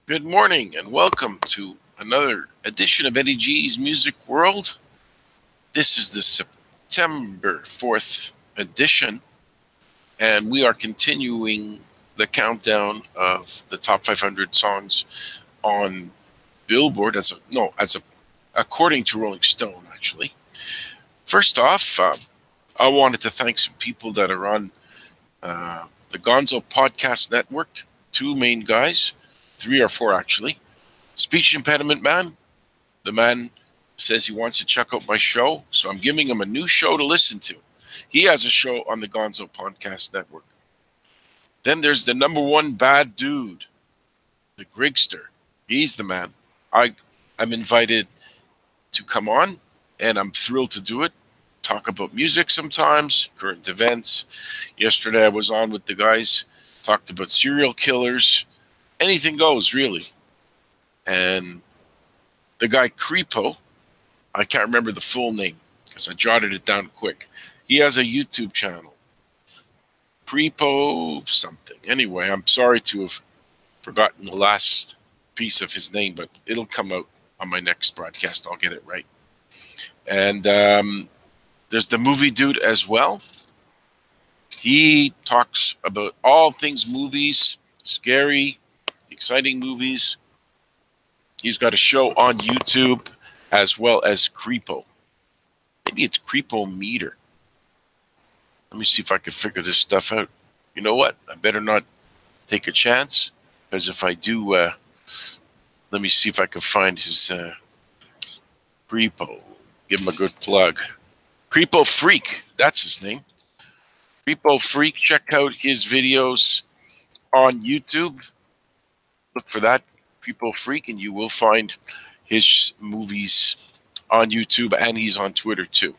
Good morning and welcome to another edition of Eddie G's Music World. This is the September 4th edition, and we are continuing the countdown of the top 500 songs on Billboard according to Rolling Stone, actually. First off, I wanted to thank some people that are on the Gonzo Podcast Network, two main guys, three or four actually. Speech Impediment Man, the man says he wants to check out my show, so I'm giving him a new show to listen to. He has a show on the Gonzo Podcast Network. Then there's the number one bad dude, the Grigster. He's the man. I'm invited to come on, and I'm thrilled to do it. Talk about music sometimes, current events. Yesterday I was on with the guys, talked about serial killers. Anything goes, really. And the guy Creepo, I can't remember the full name because I jotted it down quick. He has a YouTube channel. Creepo something. Anyway, I'm sorry to have forgotten the last piece of his name, but it'll come out on my next broadcast. I'll get it right. And there's the movie dude as well. He talks about all things movies, scary, exciting movies. He's got a show on YouTube as well as Creepo. Maybe it's Creepo Meter. Let me see if I can figure this stuff out. You know what? I better not take a chance, because if I do, let me see if I can find his Creepo. Give him a good plug. Creepo Freak, that's his name. Creepo Freak, check out his videos on YouTube. Look for that, Creepo Freak, and you will find his movies on YouTube, and he's on Twitter too.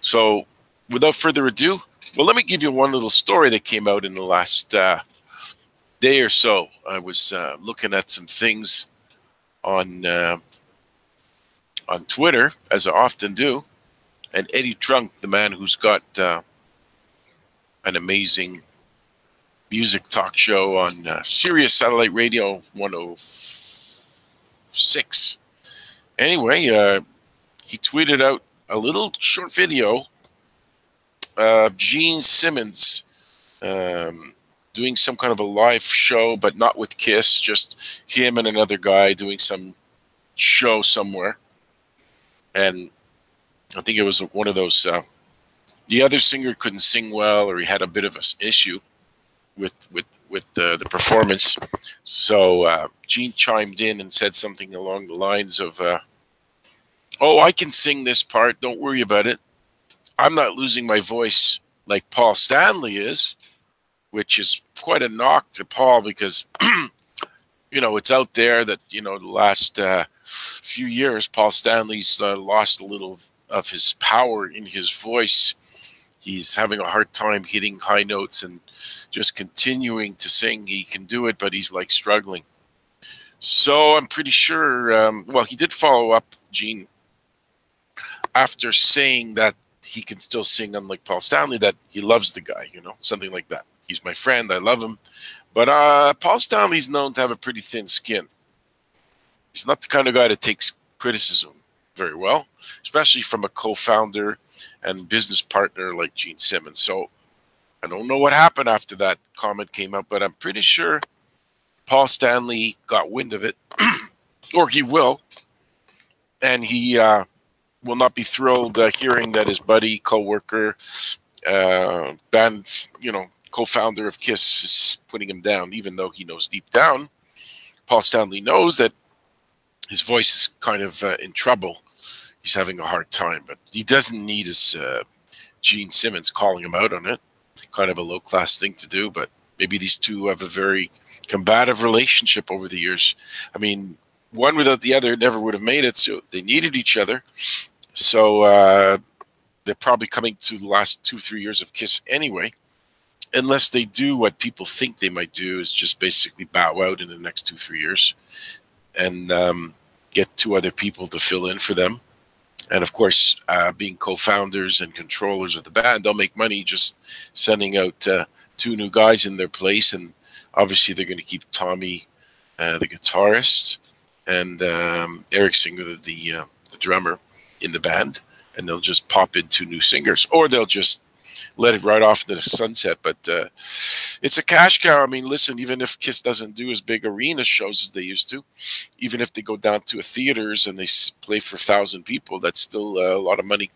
So without further ado, well, let me give you one little story that came out in the last day or so. I was looking at some things on Twitter, as I often do, and Eddie Trunk, the man who's got an amazing music talk show on Sirius Satellite Radio 106. Anyway, he tweeted out a little short video of Gene Simmons doing some kind of a live show, but not with Kiss, just him and another guy doing some show somewhere. And I think it was one of those, the other singer couldn't sing well, or he had a bit of an issue with the performance. So Gene chimed in and said something along the lines of, oh, I can sing this part, don't worry about it. I'm not losing my voice like Paul Stanley is, which is quite a knock to Paul, because, you know, it's out there that, you know, the last few years, Paul Stanley's lost a little of his power in his voice. He's having a hard time hitting high notes and just continuing to sing. He can do it, but he's like struggling. So I'm pretty sure, well, he did follow up, Gene, after saying that he can still sing, unlike Paul Stanley, that he loves the guy, you know, something like that. He's my friend, I love him. But Paul Stanley's known to have a pretty thin skin. He's not the kind of guy that takes criticism very well, especially from a co-founder and business partner like Gene Simmons. So I don't know what happened after that comment came out, but I'm pretty sure Paul Stanley got wind of it, or he will, and he will not be thrilled hearing that his buddy, co-worker, band, you know, co-founder of Kiss is putting him down, even though he knows deep down, Paul Stanley knows that his voice is kind of in trouble. He's having a hard time, but he doesn't need his Gene Simmons calling him out on it. Kind of a low-class thing to do, but maybe these two have a very combative relationship over the years. I mean, one without the other never would have made it, so they needed each other. So they're probably coming to the last 2-3 years of Kiss anyway, unless they do what people think they might do, is just basically bow out in the next 2-3 years and get two other people to fill in for them. And of course, being co-founders and controllers of the band, they'll make money just sending out two new guys in their place. And obviously, they're going to keep Tommy the guitarist, and Eric Singer, the drummer in the band, and they'll just pop into new singers, or they'll just let it ride off into the sunset. But it's a cash cow. I mean, listen, even if Kiss doesn't do as big arena shows as they used to, even if they go down to a theaters and they play for 1,000 people, that's still a lot of money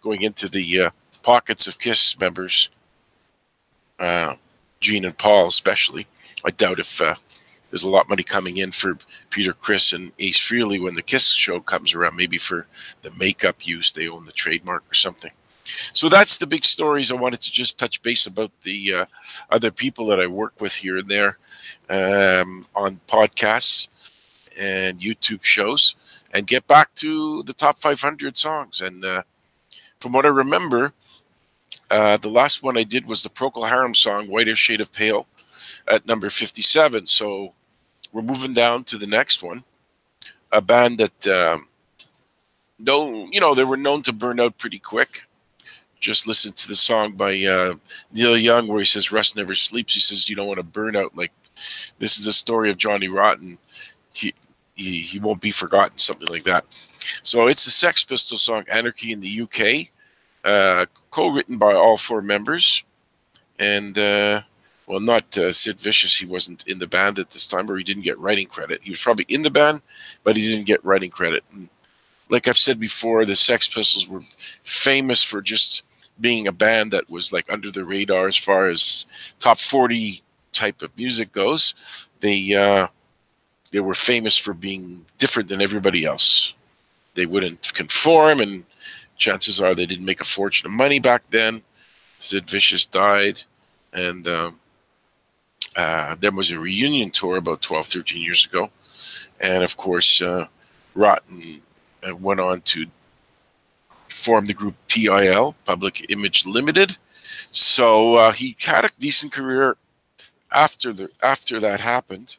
going into the pockets of Kiss members, Gene and Paul especially. I doubt if there's a lot of money coming in for Peter Criss and Ace Frehley when the Kiss show comes around, maybe for the makeup use, they own the trademark or something. So that's the big stories. I wanted to just touch base about the other people that I work with here and there on podcasts and YouTube shows, and get back to the top 500 songs. And from what I remember, the last one I did was the Procol Harum song, Whiter Shade of Pale, at number 57. So we're moving down to the next one, a band that, they were known to burn out pretty quick. Just listen to the song by Neil Young where he says, "Rust never sleeps." He says, "You don't want to burn out." Like, this is the story of Johnny Rotten. He won't be forgotten, something like that. So it's the Sex Pistols song, Anarchy in the UK, co-written by all four members. And, well, not Sid Vicious. He wasn't in the band at this time, or he didn't get writing credit. He was probably in the band, but he didn't get writing credit. And like I've said before, the Sex Pistols were famous for just being a band that was like under the radar as far as top 40 type of music goes. They were famous for being different than everybody else. They wouldn't conform, and chances are they didn't make a fortune of money back then. Sid Vicious died, and there was a reunion tour about 12, 13 years ago. And of course, Rotten went on to form the group PIL, Public Image Limited. So he had a decent career after that happened.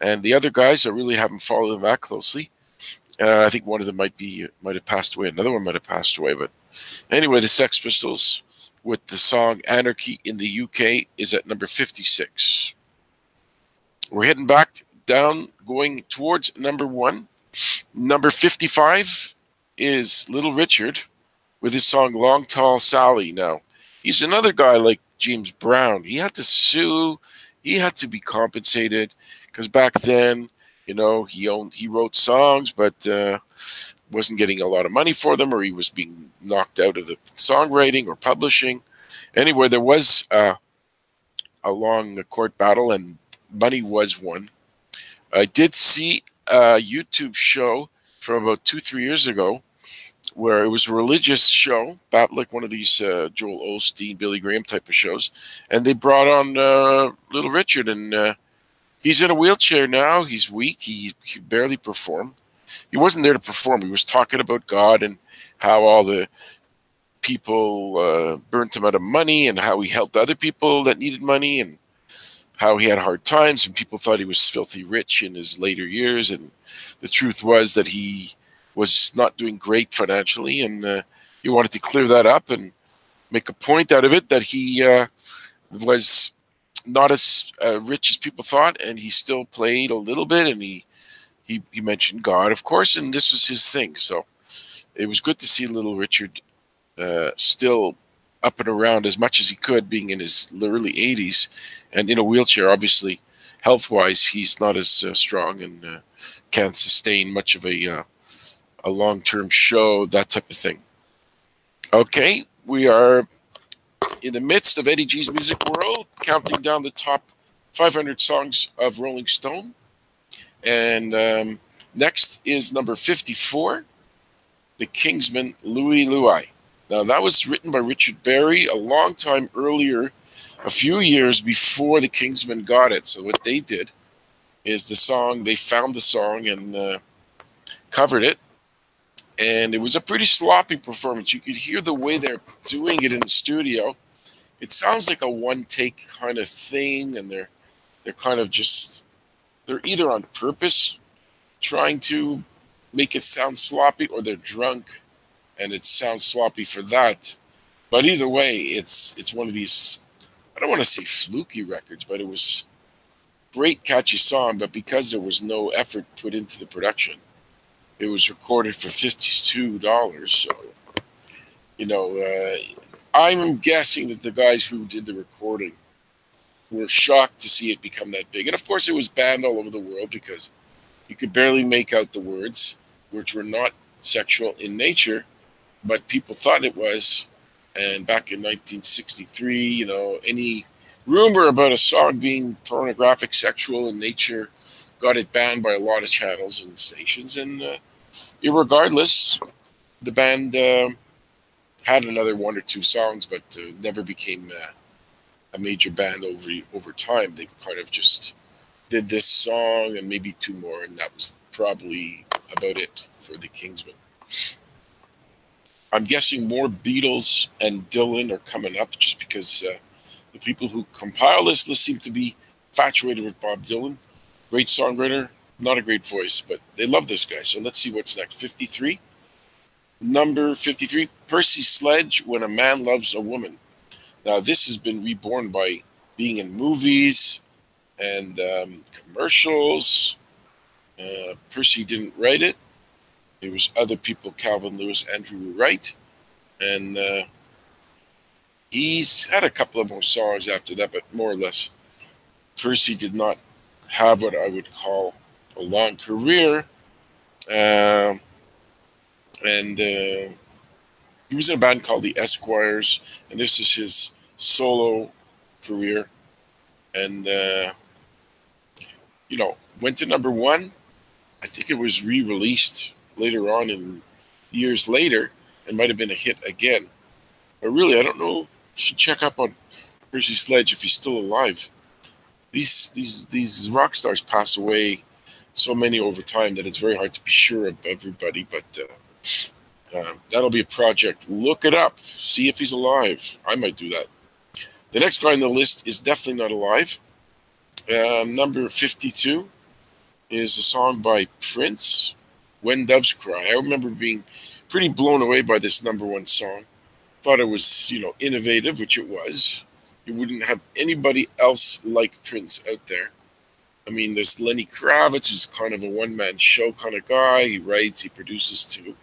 And the other guys, I really haven't followed them that closely. I think one of them might have passed away. Another one might have passed away. But anyway, the Sex Pistols with the song Anarchy in the UK is at number 56. We're heading back down, going towards number 1. Number 55 is Little Richard with his song Long Tall Sally. Now, he's another guy like James Brown. He had to sue. He had to be compensated because back then, he wrote songs, but wasn't getting a lot of money for them, or he was being knocked out of the songwriting or publishing. Anyway, there was a long court battle, and money was won. I did see a YouTube show from about 2-3 years ago where it was a religious show, about like one of these Joel Osteen, Billy Graham type of shows, and they brought on Little Richard, and he's in a wheelchair now. He's weak. He barely performed. He wasn't there to perform. He was talking about God and how all the people burnt him out of money, and how he helped other people that needed money, and how he had hard times, and people thought he was filthy rich in his later years. And the truth was that he was not doing great financially, and he wanted to clear that up and make a point out of it that he was not as rich as people thought, and he still played a little bit, and he mentioned God, of course, and this was his thing. So it was good to see Little Richard still up and around as much as he could, being in his early 80s and in a wheelchair. Obviously, health-wise, he's not as strong and can't sustain much of a long-term show, that type of thing. Okay, we are in the midst of Eddie G's Music World, counting down the top 500 songs of Rolling Stone. And next is number 54, The Kingsmen, Louie Louie. Now, that was written by Richard Berry a long time earlier, a few years before the Kingsmen got it. So what they did is they found the song and covered it. And it was a pretty sloppy performance. You could hear the way they're doing it in the studio. It sounds like a one-take kind of thing, and they're kind of just, they're either on purpose trying to make it sound sloppy, or they're drunk and it sounds sloppy for that. But either way, it's one of these, I don't want to say fluky records, but it was great catchy song, but because there was no effort put into the production, it was recorded for $52. So, you know, I'm guessing that the guys who did the recording were shocked to see it become that big. And of course, it was banned all over the world because you could barely make out the words, which were not sexual in nature, but people thought it was. And back in 1963, you know, any rumor about a song being pornographic, sexual in nature, got it banned by a lot of channels and stations. And regardless, the band had another one or two songs, but never became a major band over time. They kind of just did this song and maybe two more, and that was probably about it for the Kingsmen. I'm guessing more Beatles and Dylan are coming up just because the people who compile this list seem to be infatuated with Bob Dylan. Great songwriter, not a great voice, but they love this guy. So let's see what's next. 53. Number 53, Percy Sledge, When a Man Loves a Woman. Now, this has been reborn by being in movies and commercials. Percy didn't write it. It was other people, Calvin Lewis, Andrew Wright. And he's had a couple of more songs after that, but more or less, Percy did not have what I would call a long career. And he was in a band called the Esquires, and this is his solo career. And, you know, went to number one. I think it was re-released later on in years later and might have been a hit again. But really, I don't know. You should check up on Percy Sledge if he's still alive. These rock stars pass away, so many over time, that it's very hard to be sure of everybody. But that'll be a project. Look it up. See if he's alive. I might do that. The next guy on the list is definitely not alive. Number 52 is a song by Prince, When Doves Cry. I remember being pretty blown away by this number one song. Thought it was, you know, innovative, which it was. You wouldn't have anybody else like Prince out there. I mean, there's Lenny Kravitz, who's kind of a one-man show kind of guy. He writes, he produces too.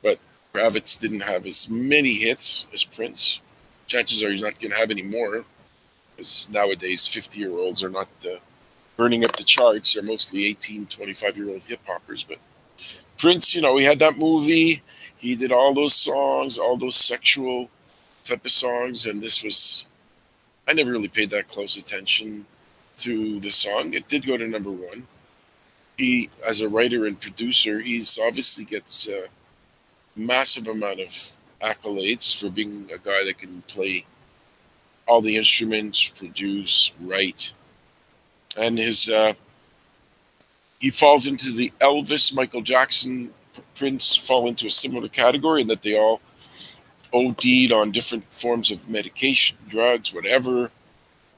But Kravitz didn't have as many hits as Prince. Chances are he's not going to have any more, because nowadays 50-year-olds are not burning up the charts. They're mostly 18, 25-year-old hip-hoppers. But Prince, you know, he had that movie. He did all those songs, all those sexual type of songs. And this was, I never really paid that close attention to the song. It did go to number one. He, as a writer and producer, he's obviously gets a massive amount of accolades for being a guy that can play all the instruments, produce, write. And his he falls into the Elvis, Michael Jackson, Prince fall into a similar category in that they all OD'd on different forms of medication, drugs, whatever.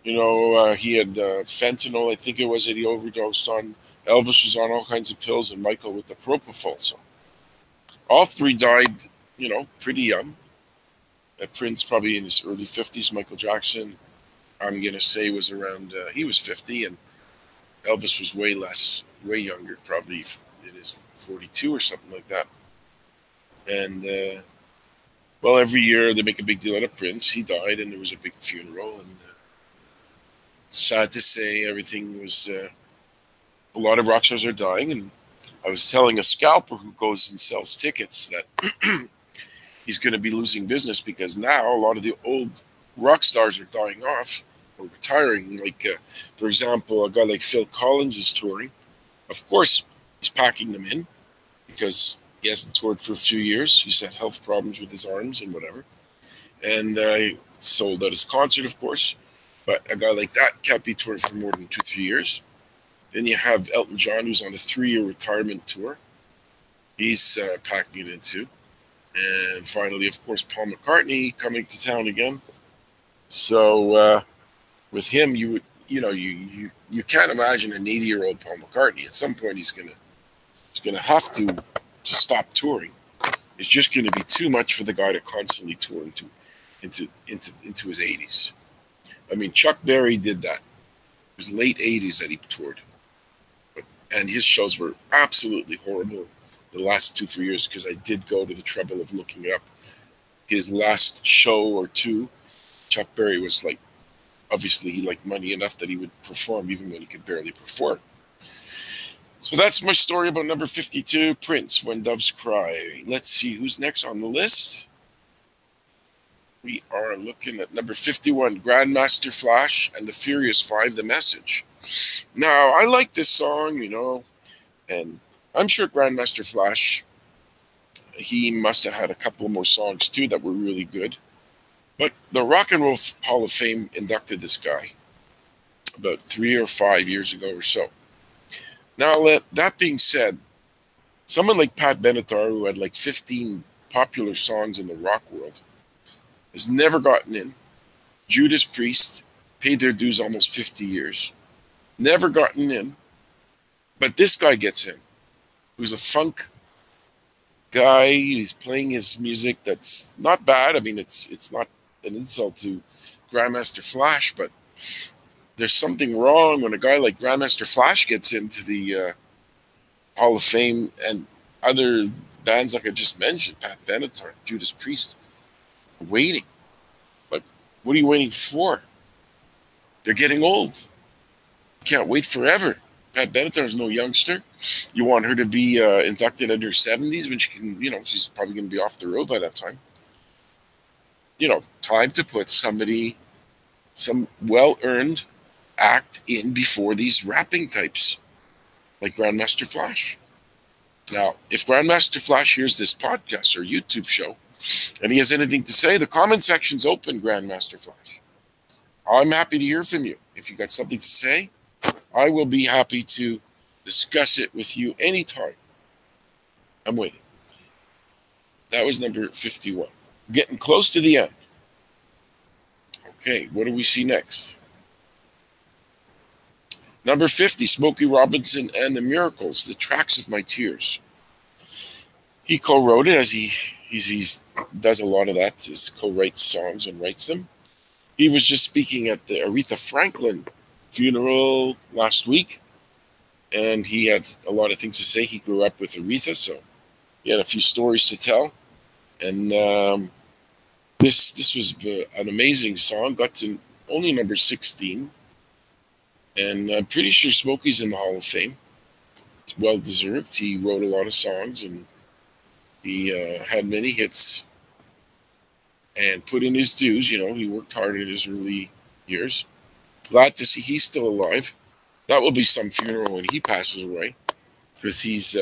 You know, he had fentanyl, I think it was, that he overdosed on. Elvis was on all kinds of pills, and Michael with the propofol. So all three died, you know, pretty young. Prince probably in his early 50s. Michael Jackson, I'm going to say, was around, he was 50, and Elvis was way less, way younger, probably in his 42 or something like that. And, well, every year they make a big deal out of Prince. He died, and there was a big funeral, and sad to say, everything was, a lot of rock stars are dying, and I was telling a scalper who goes and sells tickets that he's going to be losing business because now a lot of the old rock stars are dying off or retiring. Like, for example, a guy like Phil Collins is touring. Of course, he's packing them in because he hasn't toured for a few years. He's had health problems with his arms and whatever. And he sold out his concert, of course. But a guy like that can't be touring for more than 2-3 years. Then you have Elton John, who's on a 3-year retirement tour. He's packing it in too. And finally, of course, Paul McCartney coming to town again. So with him, you can't imagine an 80-year-old Paul McCartney. At some point, he's gonna have to stop touring. It's just going to be too much for the guy to constantly tour into his 80s. I mean, Chuck Berry did that. It was late 80s that he toured. And his shows were absolutely horrible the last 2-3 years, because I did go to the trouble of looking up his last show or two. Chuck Berry was like, obviously he liked money enough that he would perform even when he could barely perform. So that's my story about number 52, Prince, When Doves Cry. Let's see who's next on the list. We are looking at number 51, Grandmaster Flash and the Furious Five, The Message. Now, I like this song, and I'm sure Grandmaster Flash, he must have had a couple more songs too that were really good. But the Rock and Roll Hall of Fame inducted this guy about 3 or 5 years ago or so. Now, that being said, someone like Pat Benatar, who had like 15 popular songs in the rock world, has never gotten in. Judas Priest paid their dues almost 50 years. Never gotten in. But this guy gets in, who's a funk guy. He's playing his music that's not bad. I mean, it's not an insult to Grandmaster Flash, but there's something wrong when a guy like Grandmaster Flash gets into the Hall of Fame, and other bands like I just mentioned, Pat Benatar, Judas Priest, waiting. Like, what are you waiting for? They're getting old. Can't wait forever. Pat Benatar is no youngster. You want her to be inducted in her 70s when she can, she's probably going to be off the road by that time. Time to put somebody, some well-earned act in before these rapping types like Grandmaster Flash. Now, if Grandmaster Flash hears this podcast or YouTube show and he has anything to say, the comment section's open, Grandmaster Flash. I'm happy to hear from you. If you got something to say, I will be happy to discuss it with you anytime. I'm waiting. That was number 51. Getting close to the end. Okay, what do we see next? Number 50, Smokey Robinson and the Miracles, The Tracks of My Tears. He co-wrote it, as he does a lot of that, is co-writes songs and writes them. He was just speaking at the Aretha Franklin funeral last week, and he had a lot of things to say. He grew up with Aretha, so he had a few stories to tell. And this was an amazing song, got to only number 16. And I'm pretty sure Smokey's in the Hall of Fame. It's well deserved. He wrote a lot of songs, and he had many hits and put in his dues. He worked hard in his early years. Glad to see he's still alive. That will be some funeral when he passes away, because he's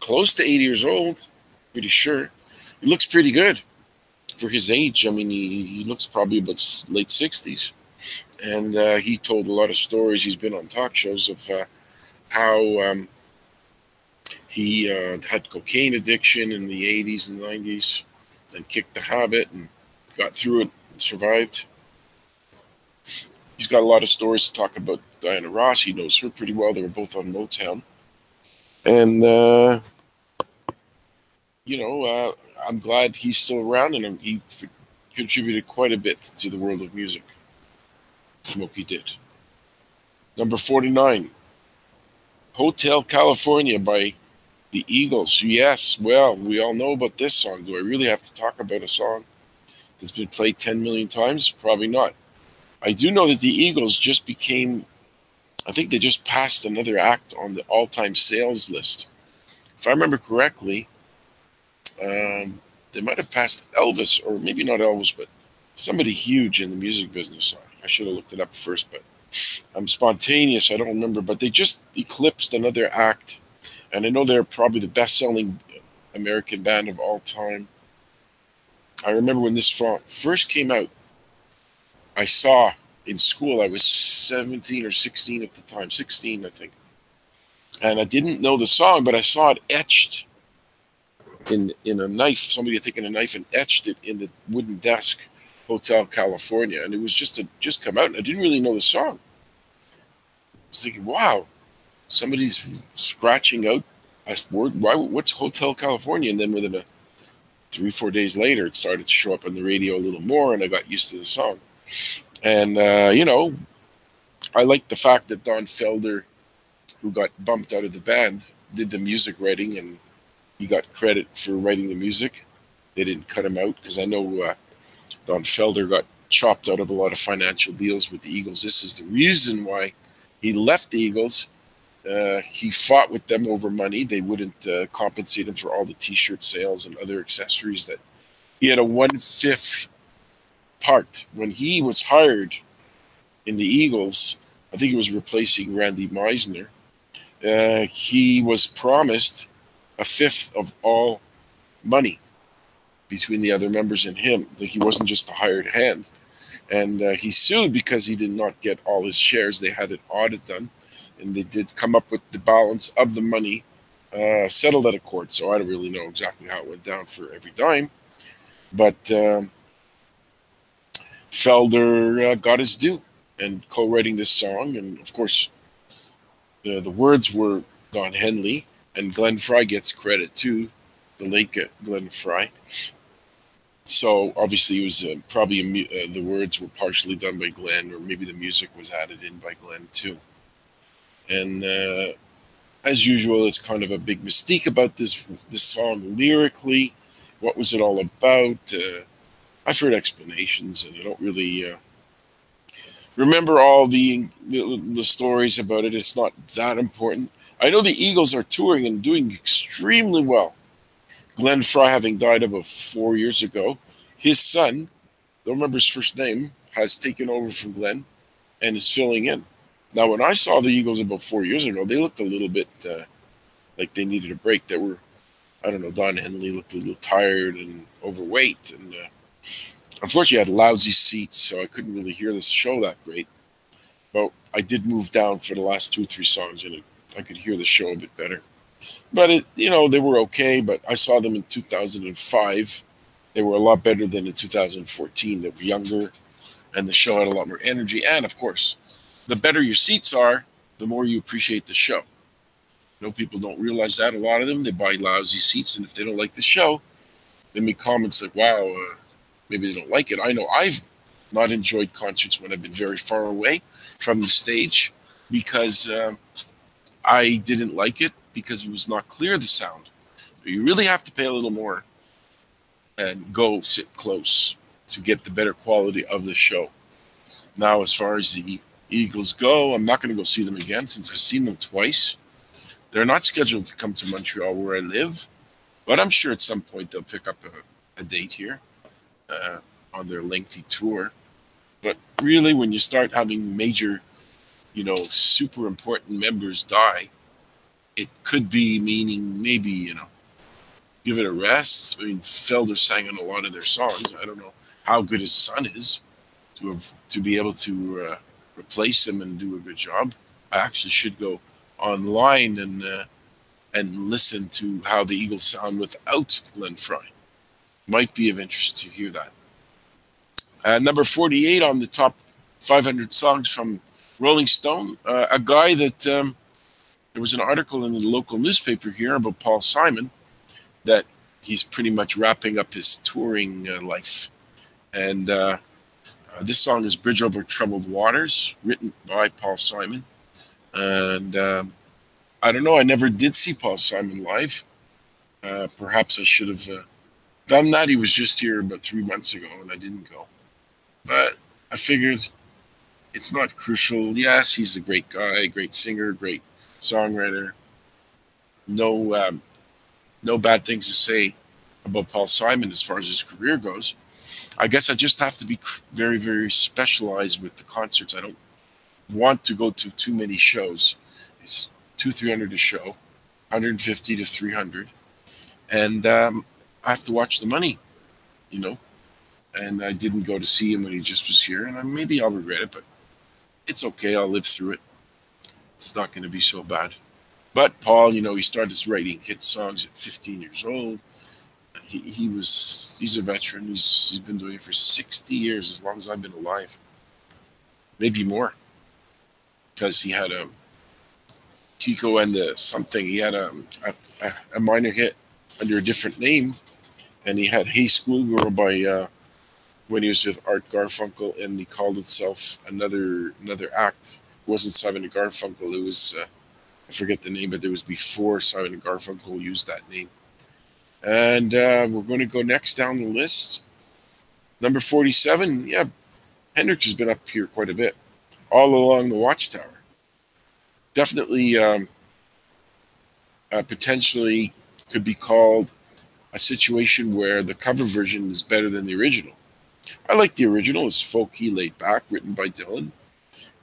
close to 80 years old, pretty sure. He looks pretty good for his age. I mean, he looks probably about late 60s. And he told a lot of stories. He's been on talk shows of how he had cocaine addiction in the 80s and 90s and kicked the habit and got through it and survived. He's got a lot of stories to talk about Diana Ross. He knows her pretty well. They were both on Motown. And, I'm glad he's still around, and he contributed quite a bit to the world of music. Smokey did. Number 49, Hotel California by the Eagles. Yes, well, we all know about this song. Do I really have to talk about a song that's been played 10 million times? Probably not. I do know that the Eagles I think they just passed another act on the all-time sales list. If I remember correctly, they might have passed Elvis, or maybe not Elvis, but somebody huge in the music business. I should have looked it up first, but I'm spontaneous. I don't remember, but they just eclipsed another act, and I know they're probably the best-selling American band of all time. I remember when this song first came out, I saw in school, I was 17 or 16 at the time, 16, I think. And I didn't know the song, but I saw it etched in a knife. Somebody had taken a knife and etched it in the wooden desk, Hotel California. And it was just come out, and I didn't really know the song. I was thinking, wow, somebody's scratching out a word. What's Hotel California? And then within 3-4 days later, it started to show up on the radio a little more, and I got used to the song. And, I like the fact that Don Felder, who got bumped out of the band, did the music writing, and he got credit for writing the music. They didn't cut him out because I know Don Felder got chopped out of a lot of financial deals with the Eagles. This is the reason why he left the Eagles. He fought with them over money. They wouldn't compensate him for all the T-shirt sales and other accessories that he had a 1/5 part. When he was hired in the Eagles, I think he was replacing Randy Meisner. He was promised 1/5 of all money between the other members and him. Like, he wasn't just a hired hand. And he sued because he did not get all his shares. They had an audit done, and they did come up with the balance of the money settled at a court. So I don't really know exactly how it went down for every dime. But Felder got his due and co-writing this song. And of course, the words were Don Henley, and Glenn Frey gets credit too, the late Glenn Frey. So obviously, it was probably the words were partially done by Glenn, or maybe the music was added in by Glenn too. And as usual, it's kind of a big mystique about this song lyrically. What was it all about? I've heard explanations, and I don't really remember all the stories about it. It's not that important. I know the Eagles are touring and doing extremely well. Glenn Frey having died about 4 years ago. His son, don't remember his first name, has taken over from Glenn and is filling in. Now, when I saw the Eagles about 4 years ago, they looked a little bit like they needed a break. They were, I don't know, Don Henley looked a little tired and overweight. And unfortunately, I had lousy seats, so I couldn't really hear the show that great. But I did move down for the last 2 or 3 songs, and I could hear the show a bit better. But they were okay. But I saw them in 2005. They were a lot better than in 2014. They were younger, and the show had a lot more energy. And of course, the better your seats are, the more you appreciate the show. People don't realize that. A lot of them, they buy lousy seats, and if they don't like the show, they make comments like, "Wow, maybe they don't like it." I know I've not enjoyed concerts when I've been very far away from the stage because I didn't like it, because it was not clear, the sound. You really have to pay a little more and go sit close to get the better quality of the show. Now, as far as the Eagles go, I'm not going to go see them again since I've seen them twice. They're not scheduled to come to Montreal where I live, but I'm sure at some point they'll pick up a date here on their lengthy tour. But really, when you start having major, super important members die, it could be meaning maybe, give it a rest. I mean, Felder sang on a lot of their songs. I don't know how good his son is to be able to replace him and do a good job. I actually should go online and listen to how the Eagles sound without Glenn Frey. Might be of interest to hear that. Number 48 on the top 500 songs from Rolling Stone, a guy that there was an article in the local newspaper here about Paul Simon, that he's pretty much wrapping up his touring life. And this song is Bridge Over Troubled Waters, written by Paul Simon. And I don't know, I never did see Paul Simon live. Perhaps I should have done that. He was just here about 3 months ago, and I didn't go. But I figured it's not crucial. Yes, he's a great guy, great singer, great songwriter. No bad things to say about Paul Simon as far as his career goes. I guess I just have to be very, very specialized with the concerts. I don't want to go to too many shows. It's 200-300 a show, 150 to 300, and I have to watch the money, And I didn't go to see him when he just was here, and maybe I'll regret it, but it's okay. I'll live through it. It's not going to be so bad. But Paul, he started writing hit songs at 15 years old. He's a veteran. He's been doing it for 60 years, as long as I've been alive. Maybe more. Because he had Tico and something. He had a minor hit under a different name. And he had Hey Schoolgirl by when he was with Art Garfunkel, and he called itself Another Act wasn't Simon and Garfunkel. It was I forget the name, but it was before Simon and Garfunkel used that name. And we're going to go next down the list. Number 47. Yeah, Hendrix has been up here quite a bit, all along the Watchtower. Definitely, potentially could be called a situation where the cover version is better than the original. I like the original. It's folky, laid back, written by Dylan.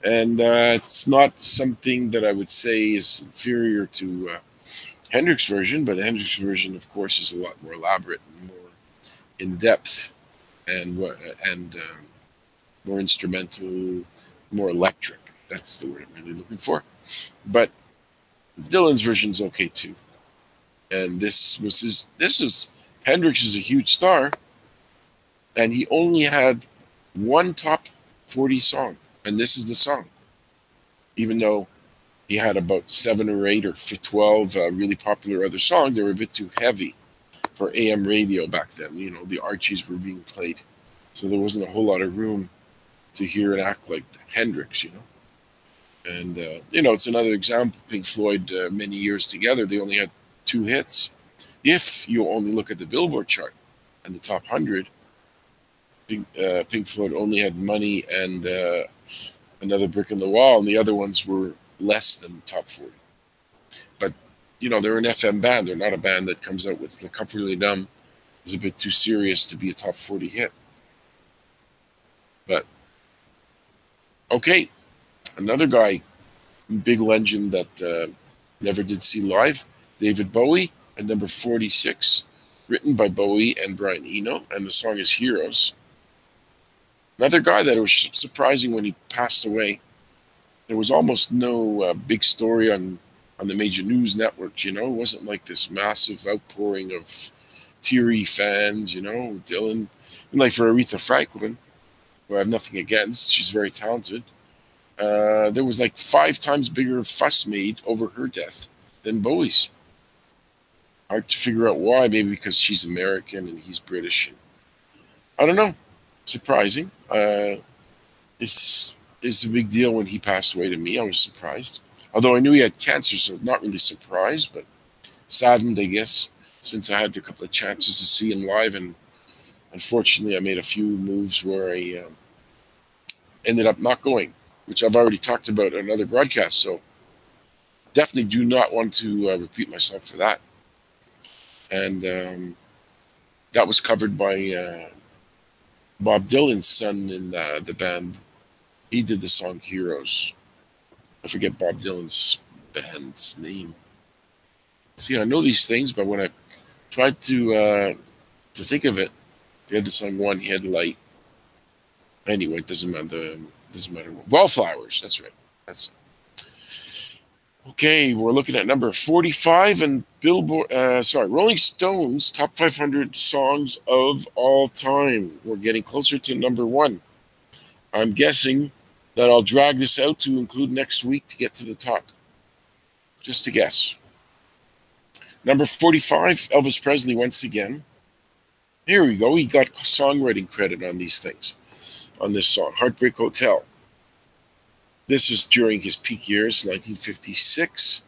And it's not something that I would say is inferior to Hendrix version, but the Hendrix version, of course, is a lot more elaborate and more in depth, and more instrumental, more electric. That's the word I'm really looking for. But Dylan's version is okay too. And this was Hendrix is a huge star, and he only had one top 40 song, and this is the song. Even though he had about 7 or 8 or 12 really popular other songs, they were a bit too heavy for AM radio back then. You know, the Archies were being played, so there wasn't a whole lot of room to hear and act like Hendrix, you know. And, you know, it's another example. Pink Floyd, many years together, they only had 2 hits. If you only look at the Billboard chart and the top 100, Pink Floyd only had Money and Another Brick in the Wall, and the other ones were less than top 40. But, you know, they're an FM band. They're not a band that comes out with Comfortably Numb. It's a bit too serious to be a top 40 hit. But, okay, another guy, big legend that never did see live, David Bowie, at number 46, written by Bowie and Brian Eno, and the song is Heroes. Another guy that was surprising when he passed away. There was almost no big story on the major news networks, you know. It wasn't like this massive outpouring of teary fans, you know, Dylan. And like for Aretha Franklin, who I have nothing against, she's very talented. There was like 5 times bigger fuss made over her death than Bowie's. Hard to figure out why. Maybe because she's American and he's British. I don't know. Surprising. It's a big deal when he passed away to me. I was surprised. Although I knew he had cancer, so not really surprised, but saddened, I guess, since I had a couple of chances to see him live. And unfortunately, I made a few moves where I ended up not going, which I've already talked about on other broadcasts. So definitely do not want to repeat myself for that. And that was covered by Bob Dylan's son in the band. He did the song Heroes. I forget Bob Dylan's band's name. See, I know these things, but when I tried to think of it, he had the song One, he had Light. Anyway, it doesn't matter. Wallflowers, that's right. That's okay. We're looking at number 45 and Rolling Stone's top 500 songs of all time. We're getting closer to number 1. I'm guessing that I'll drag this out to include next week to get to the top. Just a guess. Number 45, Elvis Presley once again. Here we go. He got songwriting credit on these things, on this song, Heartbreak Hotel. This is during his peak years, 1956.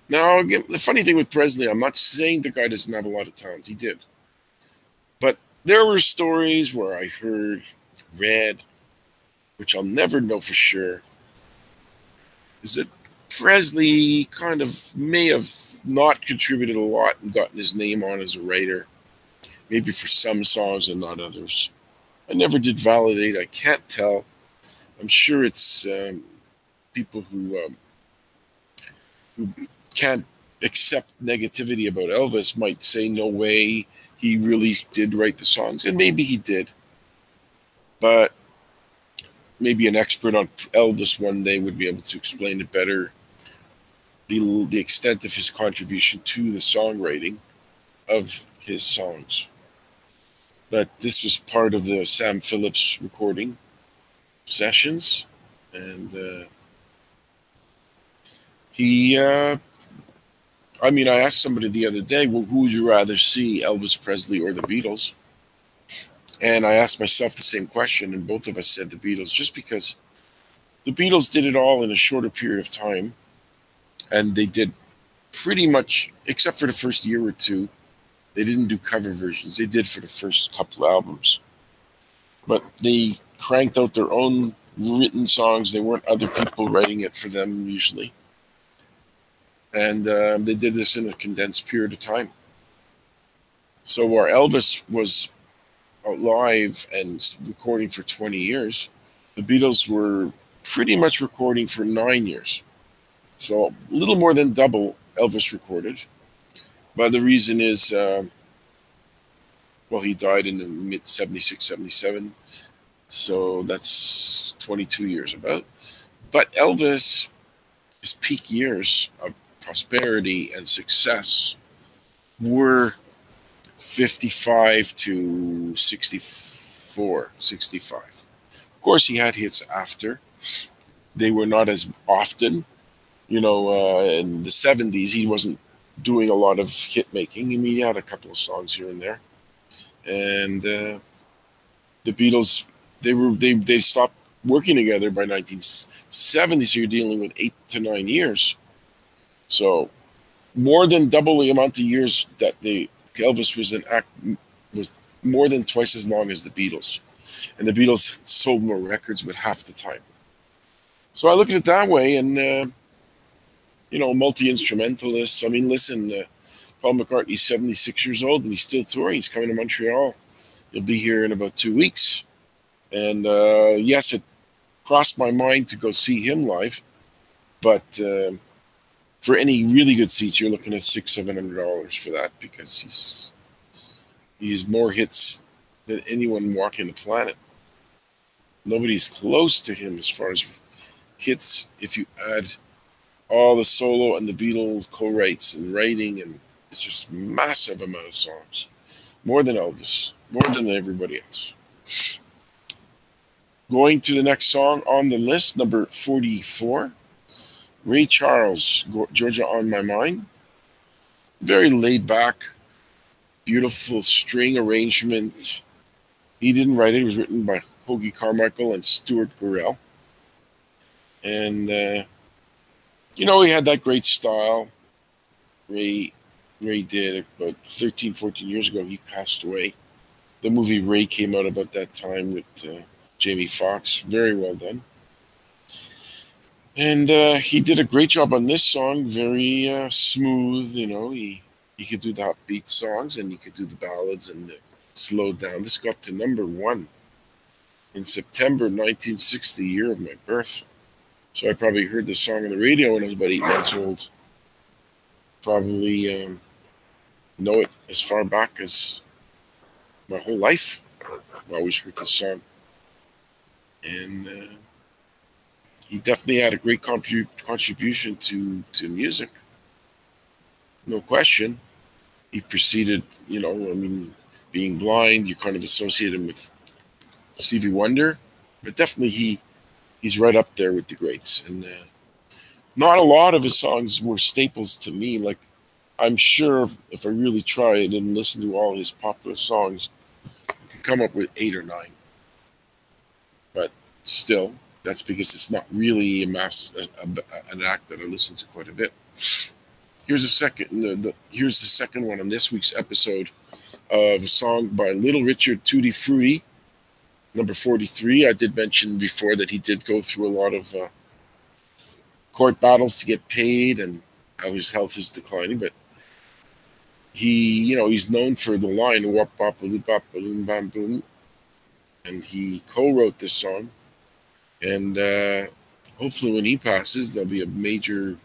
Now, again, the funny thing with Presley, I'm not saying the guy doesn't have a lot of talent. He did. But there were stories where I read, which I'll never know for sure, is that Presley kind of may have not contributed a lot and gotten his name on as a writer, maybe for some songs and not others. I never did validate. I can't tell. I'm sure it's people who can't accept negativity about Elvis might say, no way, he really did write the songs. And maybe he did. But maybe an expert on Elvis one day would be able to explain it better, the extent of his contribution to the songwriting of his songs. But this was part of the Sam Phillips recording sessions, and I asked somebody the other day, well, who would you rather see, Elvis Presley or the Beatles? And I asked myself the same question, and both of us said the Beatles, just because The Beatles did it all in a shorter period of time, and they did pretty much, except for the first year or two, they didn't do cover versions. They did for the first couple of albums. But they cranked out their own written songs. They weren't other people writing it for them usually. And they did this in a condensed period of time. So while Elvis was alive and recording for 20 years, the Beatles were pretty much recording for 9 years. So a little more than double Elvis recorded. But the reason is, well, he died in the mid 76, 77. So that's 22 years about. But Elvis, his peak years of prosperity and success were 55 to 64, 65. Of course, he had hits after. They were not as often. In the 70s, he wasn't doing a lot of hit making. I mean, he had a couple of songs here and there. And the Beatles, they stopped working together by 1970. So you're dealing with 8 to 9 years. So more than double the amount of years that Elvis was more than twice as long as the Beatles, and the Beatles sold more records with half the time. So I look at it that way, and multi-instrumentalist. I mean, listen, Paul McCartney's 76 years old and he's still touring. He's coming to Montreal. He'll be here in about 2 weeks. And yes, it crossed my mind to go see him live, but for any really good seats, you're looking at $600-700 for that, because he's more hits than anyone walking the planet. Nobody's close to him as far as hits. If you add all the solo and the Beatles co-writes and writing, and it's just massive amount of songs, more than Elvis, more than everybody else. Going to the next song on the list, number 44, Ray Charles, Georgia on My Mind. Very laid back, beautiful string arrangement. He didn't write it. It was written by Hoagy Carmichael and Stuart Gurrell. And, he had that great style. Ray did about 13, 14 years ago. He passed away. The movie Ray came out about that time with Jamie Foxx. Very well done. And he did a great job on this song. Very smooth, He could do the upbeat songs, and he could do the ballads and the slowed down. This got to number 1 in September 1960, year of my birth. So I probably heard this song on the radio when I was about 8 months old. Probably know it as far back as my whole life. I've always heard this song. And he definitely had a great contribution to music. No question. He preceded, being blind, you kind of associate him with Stevie Wonder. But definitely he's right up there with the greats. And not a lot of his songs were staples to me. Like, I'm sure if I really tried and listened to all his popular songs, I could come up with 8 or 9. But still, that's because it's not really an act that I listen to quite a bit. Here's the second one on this week's episode of a song by Little Richard Tutti Frutti, number 43. I did mention before that he did go through a lot of court battles to get paid, and how his health is declining. But he's known for the line "Wop bop baloo bop balloon bam boom," and he co-wrote this song. And hopefully, when he passes, there'll be a major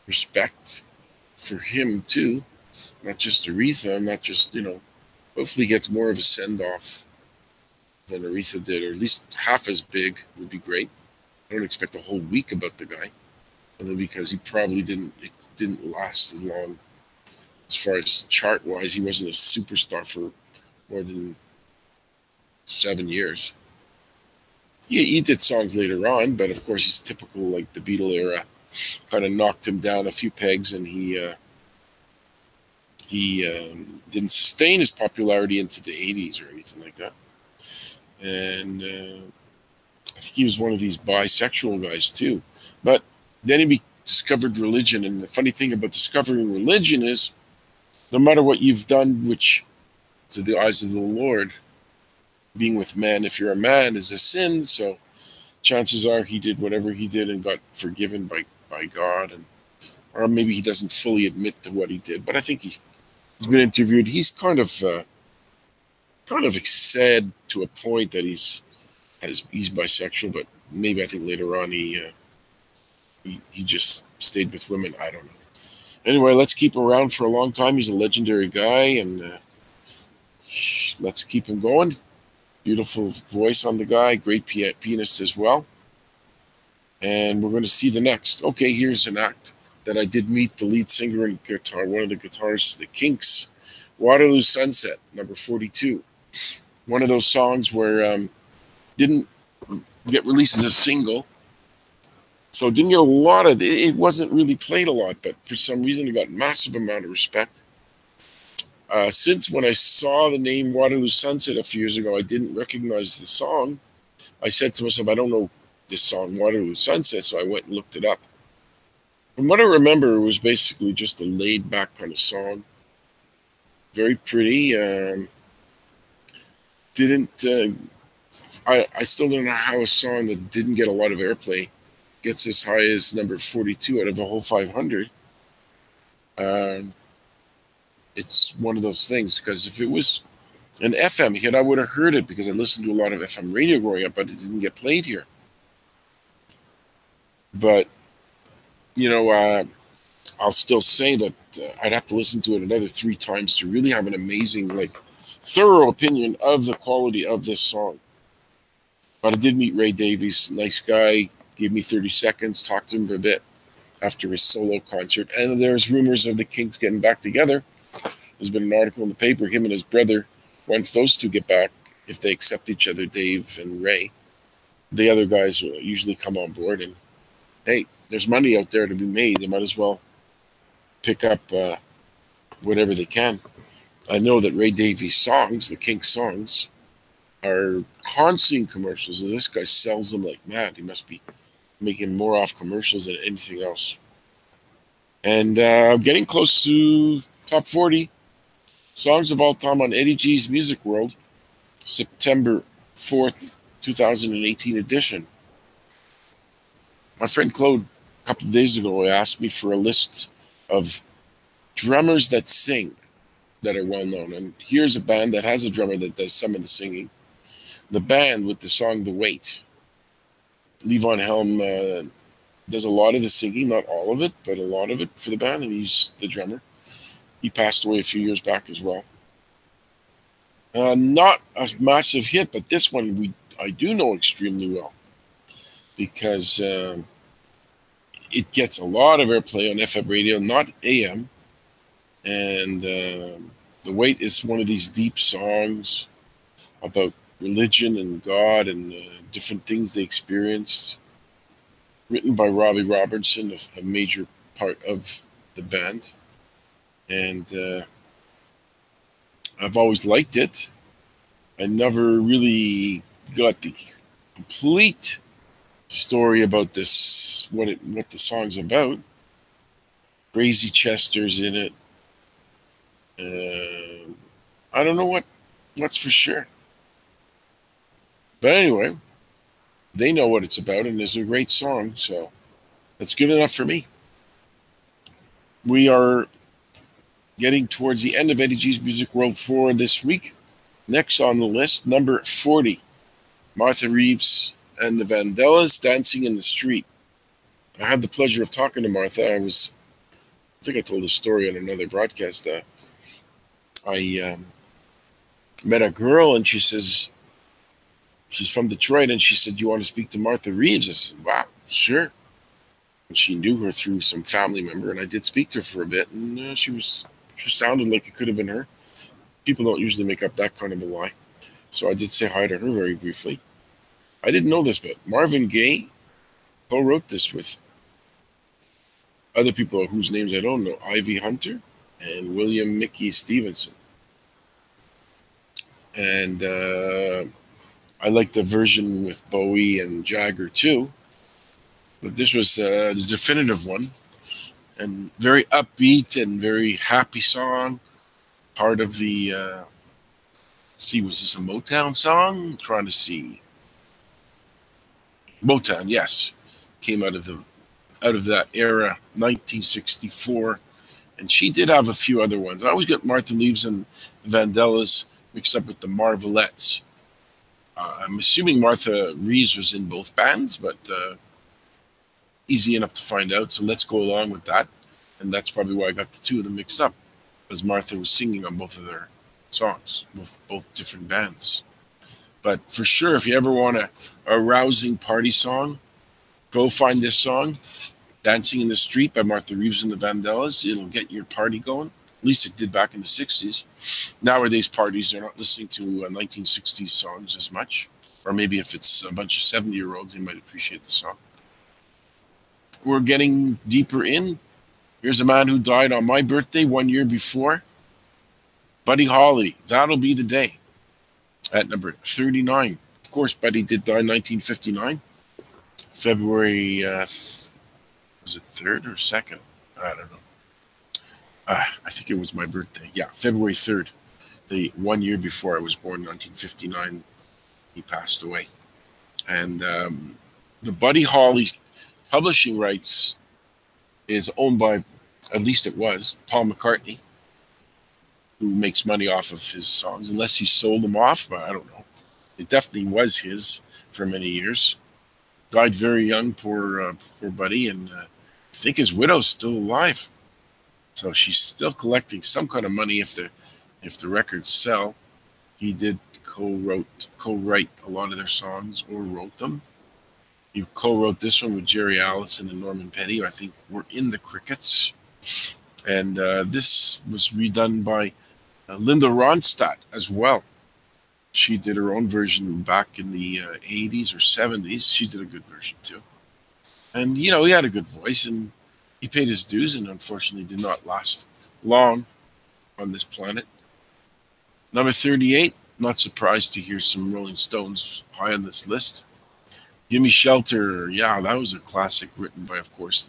respect for him too, not just Aretha, not just hopefully gets more of a send-off than Aretha did, or at least half as big would be great. I don't expect a whole week about the guy, only because he probably didn't last as long as far as chart-wise. He wasn't a superstar for more than 7 years. He did songs later on, but of course he's typical, like the Beatle era. Kind of knocked him down a few pegs, and he didn't sustain his popularity into the 80s or anything like that. And I think he was one of these bisexual guys too. But then he discovered religion, and the funny thing about discovering religion is, no matter what you've done, which to the eyes of the Lord, being with men, if you're a man, is a sin. So chances are he did whatever he did and got forgiven by God, and or maybe he doesn't fully admit to what he did. But I think he's been interviewed. He's kind of said to a point that he's bisexual, but maybe I think later on he just stayed with women. I don't know. Anyway, let's keep him around for a long time. He's a legendary guy, and let's keep him going. Beautiful voice on the guy, great pianist as well. And we're going to see the next. Okay, here's an act that I did meet the lead singer and guitar, one of the guitarists, the Kinks, Waterloo Sunset, number 42. One of those songs where didn't get released as a single, so it didn't get a lot of, it wasn't really played a lot, but for some reason it got a massive amount of respect. Since when I saw the name Waterloo Sunset a few years ago, I didn't recognize the song. I said to myself, I don't know this song, Waterloo Sunset, so I went and looked it up. From what I remember, it was basically just a laid-back kind of song. Very pretty. I still don't know how a song that didn't get a lot of airplay gets as high as number 42 out of a whole 500. It's one of those things, because if it was an FM hit, I would have heard it, because I listened to a lot of FM radio growing up, but it didn't get played here. But, I'll still say that I'd have to listen to it another 3 times to really have an amazing, thorough opinion of the quality of this song. But I did meet Ray Davies, nice guy, gave me 30 seconds, talked to him for a bit after his solo concert. And there's rumors of the Kinks getting back together. There's been an article in the paper, him and his brother, once those two get back, if they accept each other, Dave and Ray, the other guys will usually come on board. And hey, there's money out there to be made. They might as well pick up whatever they can. I know that Ray Davies' songs, the Kinks songs, are constantly in commercials. And this guy sells them like mad. He must be making more off commercials than anything else. And I'm getting close to top 40 songs of all time on Eddie G's Music World, September 4th, 2018 edition. My friend Claude, a couple of days ago, asked me for a list of drummers that sing that are well known. And here's a band that has a drummer that does some of the singing. The band with the song The Weight. Levon Helm does a lot of the singing, not all of it, but a lot of it for the band, and he's the drummer. He passed away a few years back as well. Not a massive hit, but this one I do know extremely well, because it gets a lot of airplay on FM radio, not AM. And The Weight is one of these deep songs about religion and God and different things they experienced, written by Robbie Robertson, a major part of the band. And I've always liked it. I never really got the complete story about this, what the song's about. Crazy Chester's in it. I don't know what's for sure. But anyway, they know what it's about, and it's a great song, so that's good enough for me. We are getting towards the end of Eddie G's Music World for this week. Next on the list, number 40, Martha Reeves and the Vandellas, Dancing in the Street. I had the pleasure of talking to Martha. I think I told this story on another broadcast. I met a girl, and she says, she's from Detroit, and she said, "You want to speak to Martha Reeves?" I said, "Wow, sure." And she knew her through some family member, and I did speak to her for a bit, and she sounded like it could have been her. People don't usually make up that kind of a lie. So I did say hi to her very briefly. I didn't know this, but Marvin Gaye co-wrote this with other people whose names I don't know, Ivy Hunter and William Mickey Stevenson. And I like the version with Bowie and Jagger too, but this was the definitive one, and very upbeat and very happy song. Part of the see, was this a Motown song? I'm trying to see. Motown, yes, came out of that era, 1964, and she did have a few other ones. I always get Martha Reeves and the Vandellas mixed up with the Marvelettes. I'm assuming Martha Reeves was in both bands, but easy enough to find out. So let's go along with that, and that's probably why I got the two of them mixed up, because Martha was singing on both of their songs, both different bands. But for sure, if you ever want a rousing party song, go find this song, Dancing in the Street by Martha Reeves and the Vandellas. It'll get your party going. At least it did back in the 60s. Nowadays, parties, they're not listening to 1960s songs as much. Or maybe if it's a bunch of 70-year-olds, they might appreciate the song. We're getting deeper in. Here's a man who died on my birthday 1 year before. Buddy Holly, That'll Be the Day, at number 39. Of course, Buddy did die in 1959. February, was it 3rd or 2nd? I don't know. I think it was my birthday. Yeah, February 3rd. The 1 year before I was born, 1959, he passed away. And the Buddy Holly publishing rights is owned by, at least it was, Paul McCartney, who makes money off of his songs, unless he sold them off, but I don't know. It definitely was his for many years. Died very young, poor Buddy, and I think his widow's still alive. So she's still collecting some kind of money if the records sell. He did co-write a lot of their songs or wrote them. He co-wrote this one with Jerry Allison and Norman Petty, who I think were in the Crickets. And this was redone by Linda Ronstadt as well. She did her own version back in the 80s or 70s. She did a good version too. And, he had a good voice, and he paid his dues, and unfortunately did not last long on this planet. Number 38, not surprised to hear some Rolling Stones high on this list. Gimme Shelter, yeah, that was a classic written by, of course,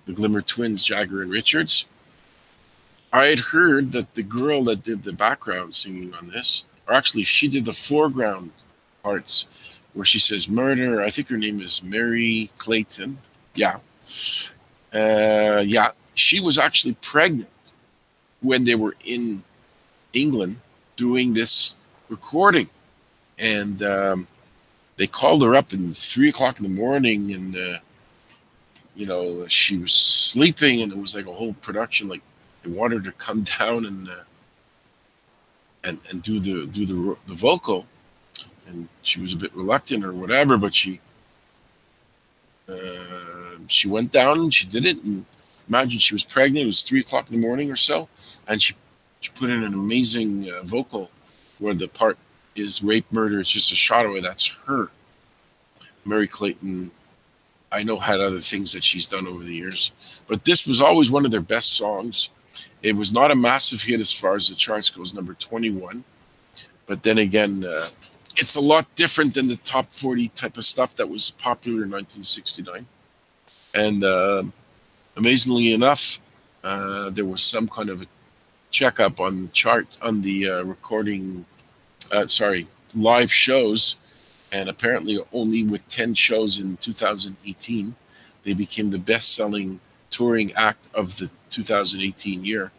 the Glimmer twins, Jagger and Richards. I had heard that the girl that did the background singing on this, or actually she did the foreground parts where she says murder. I think her name is Mary Clayton. Yeah. She was actually pregnant when they were in England doing this recording. And they called her up at 3 o'clock in the morning, and, she was sleeping, and it was like a whole production. Like, they wanted her to come down and do the vocal, and she was a bit reluctant or whatever, but she went down and she did it. And imagine, she was pregnant. It was 3 o'clock in the morning or so, and she put in an amazing vocal where the part is rape, murder. It's just a shot away. That's her. Mary Clayton, I know, had other things that she's done over the years, but this was always one of their best songs. It was not a massive hit as far as the charts goes, number 21. But then again, it's a lot different than the top 40 type of stuff that was popular in 1969. And amazingly enough, there was some kind of a checkup on the chart, on the live shows. And apparently only with 10 shows in 2018, they became the best-selling touring act of the 2018 year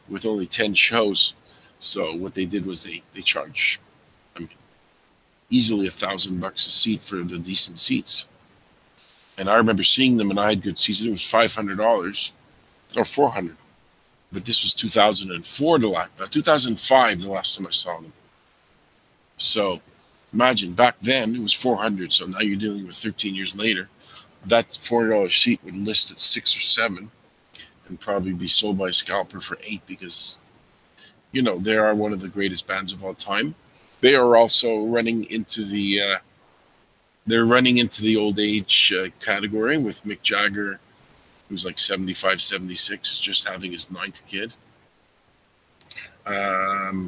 with only 10 shows. So what they did was they charged, easily $1,000 a seat for the decent seats. And I remember seeing them, and I had good seats. It was $500 or $400. But this was 2005, the last time I saw them. So imagine, back then it was $400. So now you're dealing with 13 years later. That $400 seat would list at $6 or $7 and probably be sold by a scalper for $8, because, they are one of the greatest bands of all time. They are also running into the old age category with Mick Jagger, who's like 75, 76, just having his 9th kid.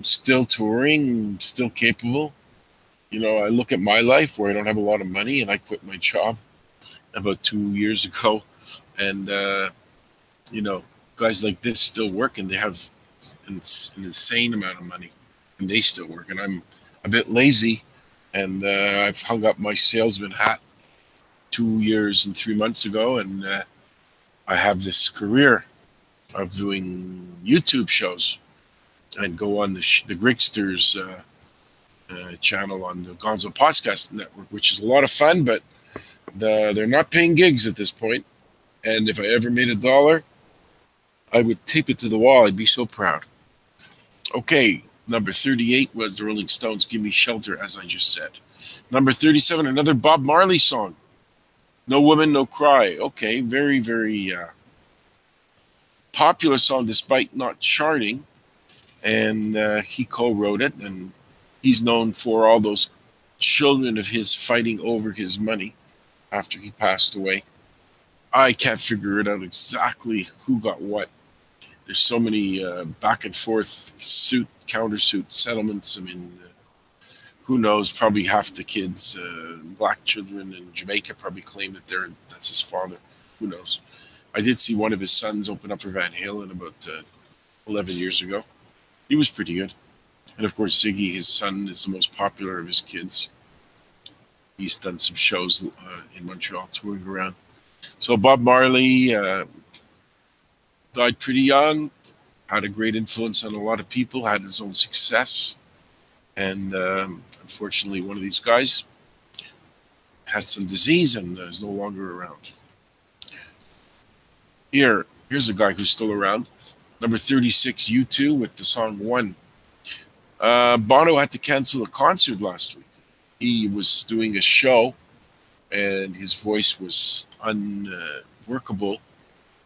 Still touring, still capable. I look at my life where I don't have a lot of money, and I quit my job about 2 years ago, and you know, guys like this still work, and they have an insane amount of money, and they still work, and I'm a bit lazy, and I've hung up my salesman hat 2 years and 3 months ago, and I have this career of doing YouTube shows and go on the Grigsters channel on the Gonzo Podcast Network, which is a lot of fun, but they're not paying gigs at this point. And if I ever made $1, I would tape it to the wall. I'd be so proud. Okay, number 38 was the Rolling Stones' "Give Me Shelter," as I just said. Number 37, another Bob Marley song, "No Woman, No Cry." Okay, very, very popular song despite not charting. And he co-wrote it, and he's known for all those children of his fighting over his money after he passed away. I can't figure it out exactly who got what. There's so many back and forth countersuit settlements. I mean, who knows? Probably half the kids, black children in Jamaica, probably claim that that's his father. Who knows? I did see one of his sons open up for Van Halen about 11 years ago. He was pretty good. And of course, Ziggy, his son, is the most popular of his kids. He's done some shows in Montreal, touring around. So Bob Marley died pretty young, had a great influence on a lot of people, had his own success. And unfortunately, one of these guys had some disease and is no longer around. Here's a guy who's still around. Number 36, U2 with the song "One." Bono had to cancel a concert last week. He was doing a show, and his voice was unworkable,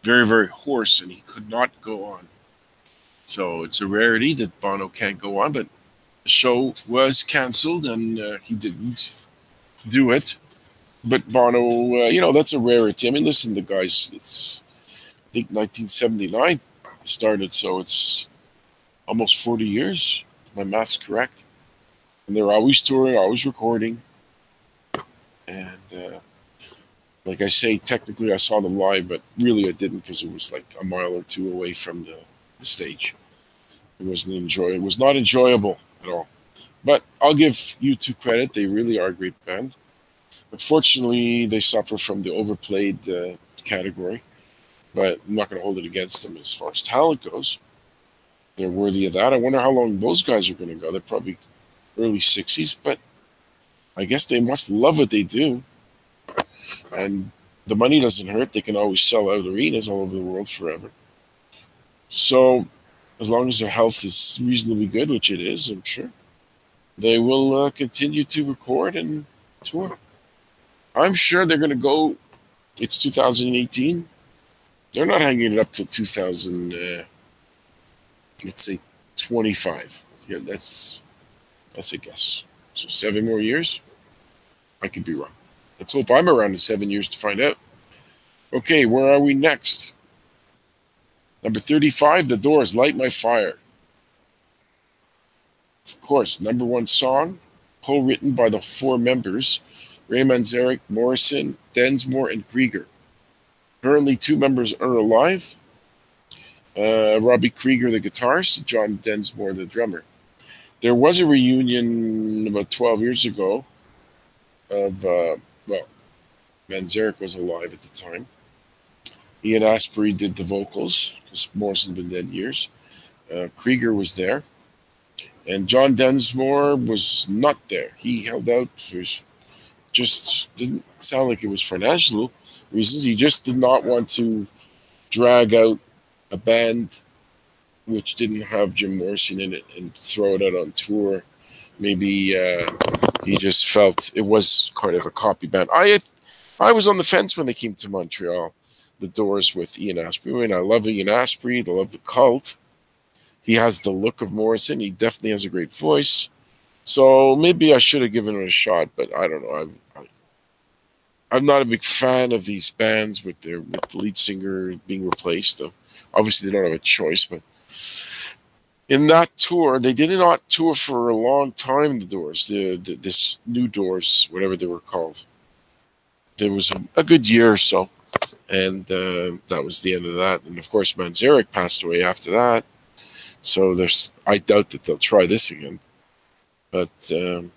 very, very hoarse, and he could not go on. So it's a rarity that Bono can't go on, but the show was canceled, and he didn't do it. But Bono, that's a rarity. I mean, listen, the guys, it's, I think, 1979 started, so it's almost 40 years. My math's correct. And they're always touring, always recording. And like I say, technically I saw them live, but really I didn't because it was like a mile or two away from the stage. It was not enjoyable at all. But I'll give U2 credit. They really are a great band. Unfortunately, they suffer from the overplayed category. But I'm not going to hold it against them as far as talent goes. They're worthy of that. I wonder how long those guys are going to go. They're probably early 60s, but I guess they must love what they do. And the money doesn't hurt. They can always sell out arenas all over the world forever. So as long as their health is reasonably good, which it is, I'm sure, they will continue to record and tour. I'm sure they're going to go. It's 2018. They're not hanging it up till 2000, let's say 25. Yeah, that's a guess. So 7 more years? I could be wrong. Let's hope I'm around in 7 years to find out. Okay, where are we next? Number 35, The Doors, "Light My Fire." Of course, number one song, co-written by the 4 members, Ray Manzarek, Morrison, Densmore, and Krieger. Currently 2 members are alive. Robbie Krieger, the guitarist, John Densmore, the drummer. There was a reunion about 12 years ago of, Manzarek was alive at the time. Ian Astbury did the vocals, because Morrison had been dead years. Krieger was there. And John Densmore was not there. He held out for, just didn't sound like it was financial reasons. He just did not want to drag out a band which didn't have Jim Morrison in it and throw it out on tour. Maybe he just felt it was kind of a copy band. I was on the fence when they came to Montreal, the Doors with Ian Astbury, and I love Ian Astbury. I love the Cult. He has the look of Morrison. He definitely has a great voice. So maybe I should have given it a shot, but I don't know. I'm not a big fan of these bands with the lead singer being replaced. Obviously, they don't have a choice, but in that tour, they did not tour for a long time, the Doors, this New Doors, whatever they were called. There was a good year or so, and that was the end of that. And of course, Manzarek passed away after that, so I doubt that they'll try this again. But the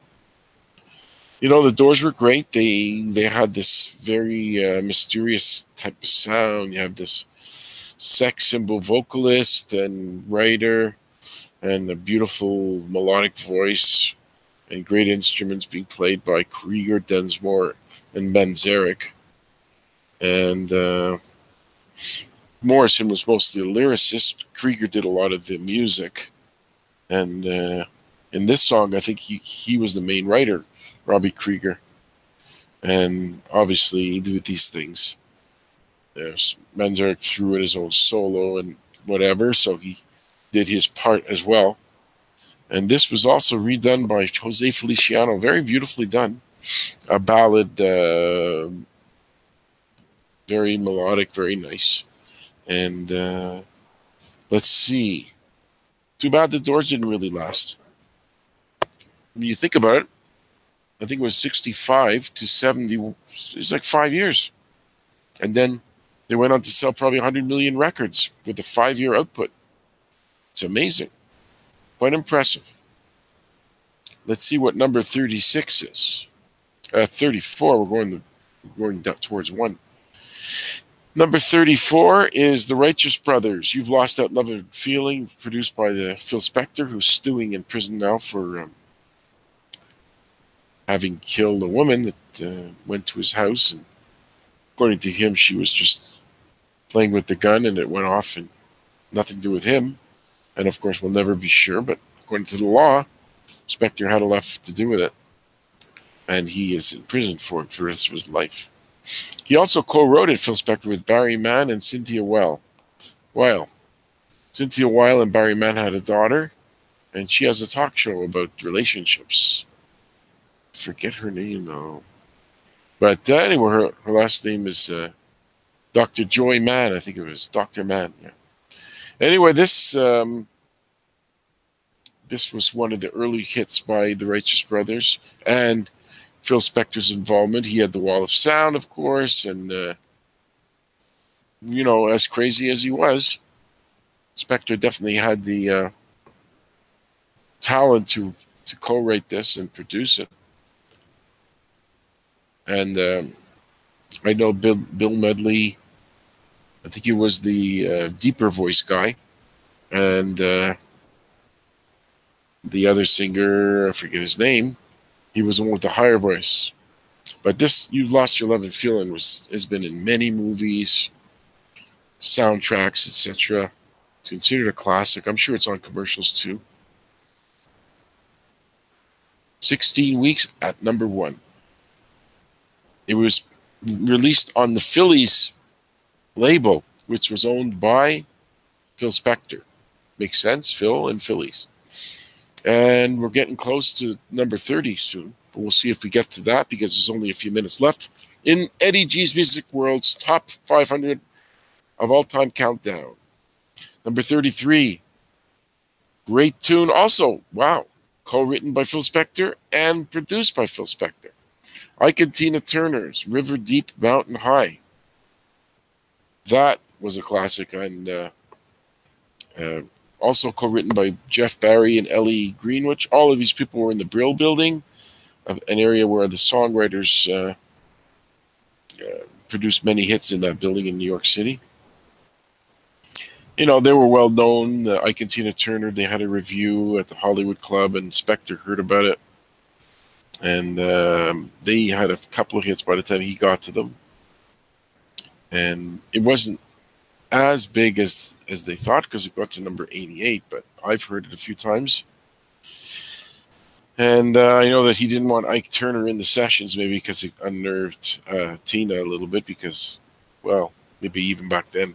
Doors were great. They had this very mysterious type of sound. You have this sex symbol vocalist and writer, and a beautiful melodic voice, and great instruments being played by Krieger, Densmore, and Manzarek. And Morrison was mostly a lyricist. Krieger did a lot of the music. And in this song, I think he was the main writer, Robbie Krieger. And obviously, with these things, Manzarek threw in his own solo and whatever, so he did his part as well. And this was also redone by Jose Feliciano, very beautifully done. A ballad, very melodic, very nice. And let's see. Too bad the Doors didn't really last. When you think about it, I think it was 65 to 70. It was like 5 years. And then they went on to sell probably 100 million records with a 5-year output. It's amazing. Quite impressive. Let's see what number 36 is. 34, we're going down towards 1. Number 34 is The Righteous Brothers. You've Lost That Love and Feeling, produced by Phil Spector, who's stewing in prison now for having killed a woman that went to his house. And according to him, she was just playing with the gun and it went off, and nothing to do with him. And of course, we'll never be sure, but according to the law, Spector had a lot to do with it. And he is in prison for it for the rest of his life. He also co-wrote it, Phil Spector, with Barry Mann and Cynthia Weil. Cynthia Weil and Barry Mann had a daughter, and she has a talk show about relationships. Forget her name, though. But anyway, her last name is Dr. Joy Mann, I think it was. Dr. Mann, yeah. Anyway, this was one of the early hits by the Righteous Brothers, and Phil Spector's involvement. He had the Wall of Sound, of course, and as crazy as he was, Spector definitely had the talent to co-write this and produce it. And I know Bill Medley. I think he was the deeper voice guy, and the other singer, I forget his name, he was the one with the higher voice. But this, You've Lost Your Love and Feeling, has been in many movies, soundtracks, etc. It's considered a classic. I'm sure it's on commercials too. 16 weeks at number 1. It was released on the Phillies label, which was owned by Phil Spector. Makes sense, Phil and Phillies. And we're getting close to number 30 soon. But we'll see if we get to that, because there's only a few minutes left in Eddie G's Music World's Top 500 of All-Time Countdown. Number 33. Great tune. Also, wow. Co-written by Phil Spector and produced by Phil Spector. Ike and Tina Turner's River Deep, Mountain High. That was a classic, and also co-written by Jeff Barry and Ellie Greenwich. All of these people were in the Brill Building, an area where the songwriters produced many hits in that building in New York City. They were well known. Ike and Tina Turner, they had a review at the Hollywood Club, and Spector heard about it. And they had a couple of hits by the time he got to them. And it wasn't as big as they thought, because it got to number 88, but I've heard it a few times. And I know that he didn't want Ike Turner in the sessions, maybe because it unnerved Tina a little bit, because, well, maybe even back then,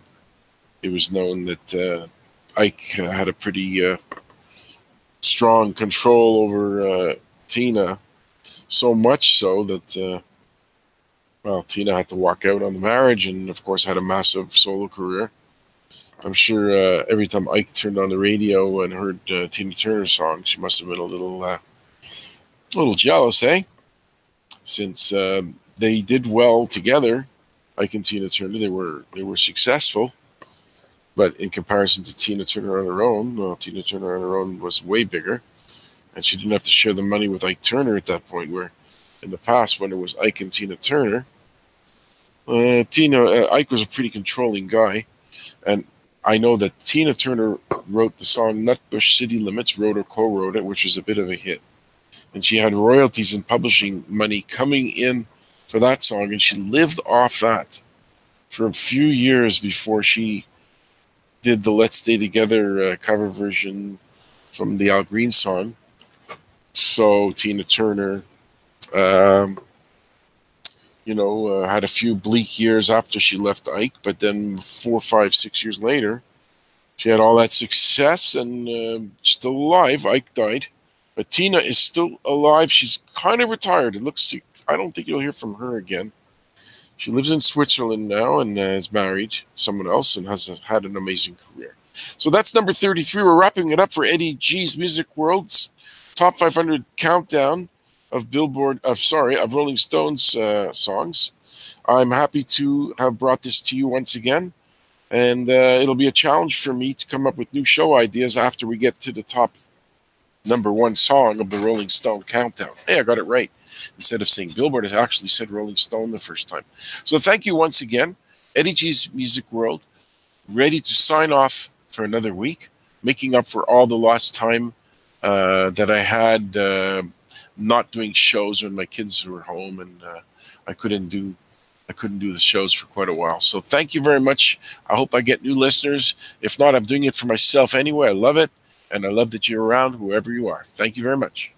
it was known that Ike had a pretty strong control over Tina, so much so that, Tina had to walk out on the marriage, and of course had a massive solo career. I'm sure every time Ike turned on the radio and heard Tina Turner songs, she must have been a little jealous, eh? Since they did well together, Ike and Tina Turner, they were successful. But in comparison to Tina Turner on her own, well, Tina Turner on her own was way bigger, and she didn't have to share the money with Ike Turner at that point. Where in the past, when it was Ike and Tina Turner, Ike was a pretty controlling guy, and I know that Tina Turner wrote the song "Nutbush City Limits," wrote or co-wrote it, which was a bit of a hit, and she had royalties and publishing money coming in for that song, and she lived off that for a few years before she did the "Let's Stay Together" cover version from the Al Green song. So Tina Turner, um, had a few bleak years after she left Ike, but then 4, 5, 6 years later, she had all that success and still alive. Ike died, but Tina is still alive. She's kind of retired. I don't think you'll hear from her again. She lives in Switzerland now and is married to someone else and has had an amazing career. So that's number 33. We're wrapping it up for Eddie G's Music World's Top 500 Countdown of Rolling Stones songs. I'm happy to have brought this to you once again, and it'll be a challenge for me to come up with new show ideas after we get to the top number one song of the Rolling Stone Countdown. Hey, I got it right. Instead of saying Billboard, I actually said Rolling Stone the first time. So thank you once again. Eddie G's Music World, ready to sign off for another week, making up for all the lost time that I had not doing shows when my kids were home, and I couldn't do the shows for quite a while. So thank you very much. I hope I get new listeners. If not, I'm doing it for myself anyway. I love it, and I love that you're around, whoever you are. Thank you very much.